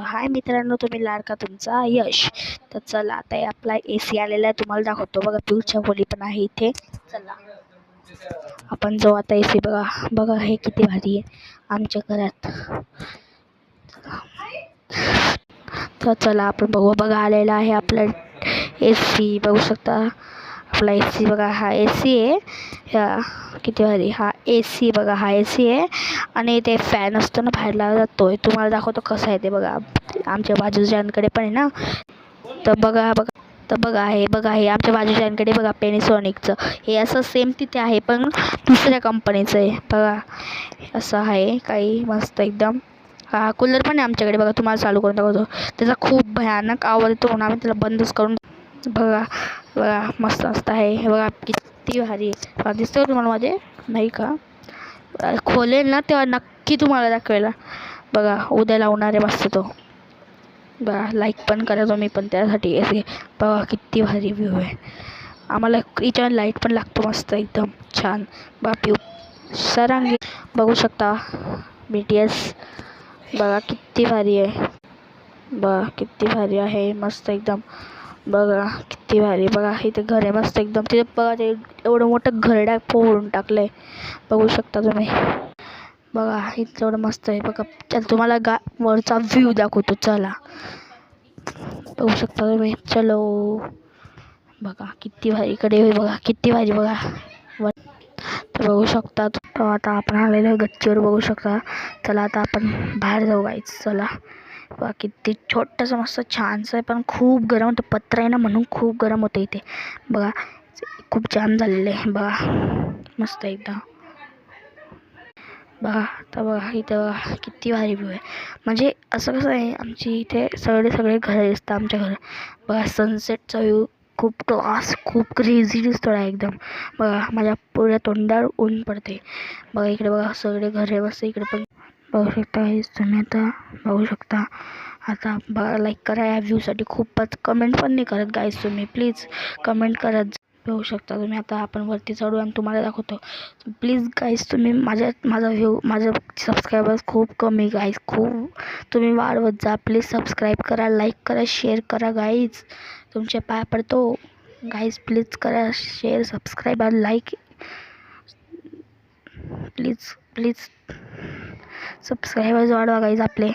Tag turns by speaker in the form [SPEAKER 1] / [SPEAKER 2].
[SPEAKER 1] हाय मित्रांनो, तुम्ही लाडका तुमचा यश. तर चला आता आपला AC आलेला आहे, तुम्हाला दाखवतो बघा. पिऊच्या खोली पण आहे इथे. चला आपण जाऊ आता. AC बघा बघा, हे किती भारी आहे आमच्या घरात. तर चला आपण बघू. बघा आलेला आहे आपला AC, बघू शकता आपला AC. बघा हा AC आहे. किती भारी हा AC. बघा हा AC आहे आणि ते फॅन असतो ना बाहेर लावला जातोय. तुम्हाला दाखवतो कसा आहे ते. बघा आमच्या बाजूच्यांकडे पण आहे ना. तर बघा हे आमच्या बाजूच्यांकडे बघा पॅनासॉनिकचं. हे असं सेम तिथे आहे पण दुसऱ्या कंपनीचं आहे. बघा असं आहे काही मस्त एकदम. हा कूलर पण आहे आमच्याकडे. बघा तुम्हाला चालू करून दाखवतो. त्याचा खूप भयानक आवाज येतो म्हणून आम्ही त्याला बंदच करून. बघा बघा मस्त मस्त आहे. हे बघा किती भारी आहे. दिसतं तुम्हाला माझे नाही का? खोलेल ना तेव्हा नक्की तुम्हाला दाखवेल. बघा उद्या लावणार आहे मस्त तो. बघा लाईक पण करा तुम्ही पण त्यासाठी. असे बघा किती भारी व्ह्यू आहे. आम्हाला याच्यावर लाईट पण लागतो मस्त एकदम छान. बापी सरांगी बघू शकता BTS. बघा किती भारी आहे. बघा किती भारी आहे मस्त एकदम. बघा किती भारी. बघा इथे घर आहे मस्त एकदम. तिथे बघा ते एवढं मोठं घरडा फोडून टाकलंय, बघू शकता तुम्ही. बघा इथं एवढं मस्त आहे. बघा चल तुम्हाला वरचा व्ह्यू दाखवतो. चला बघू शकता तुम्ही. चलो बघा किती भारी इकडे. बघा किती भारी. बघा तर बघू शकता. आता आपण आलेलो आहे गच्चीवर, बघू शकता. चला आता आपण बाहेर जाऊ गाईच. चला बघा किती छोटंसं मस्त छानसं आहे पण खूप गरम होतं. पत्रा आहे ना म्हणून खूप गरम होतं इथे. बघा खूप जाम झालेलं आहे. बघा मस्त एकदम. बघा तर बघा इथं बघा किती भारी व्ह्यू आहे. म्हणजे असं कसं आहे आमची इथे सगळे घरं दिसतात आमच्या घरं. बघा सनसेटचा व्ह्यू खूप क्लास, खूप क्रेझी दिसतो आहे एकदम. बघा माझ्या पुऱ्या तोंडावर ऊन पडते. बघा इकडे बघा सगळे घरे बसते इकडे पण. बघू शकता हे तुम्ही आता. बघू शकता आता. बघा लाईक करा या व्ह्यूसाठी. खूपच कमेंट पण नाही करत गाईज तुम्ही. प्लीज कमेंट करत. बघू शकता तुम्ही. आता आपण वरती चढू आणि तुम्हाला दाखवतो. प्लीज गाईज तुम्ही माझं सबस्क्रायबर्स खूप कमी गाईज. खूप तुम्ही वाढवत जा. प्लीज सबस्क्राईब करा, लाईक करा, शेअर करा गाईज. तुमचे पाय पडतो गाईज. प्लीज करा शेअर, सबस्क्राईब आणि लाईक. प्लीज सबस्क्रायबर्स वाढवा गाईज आपले.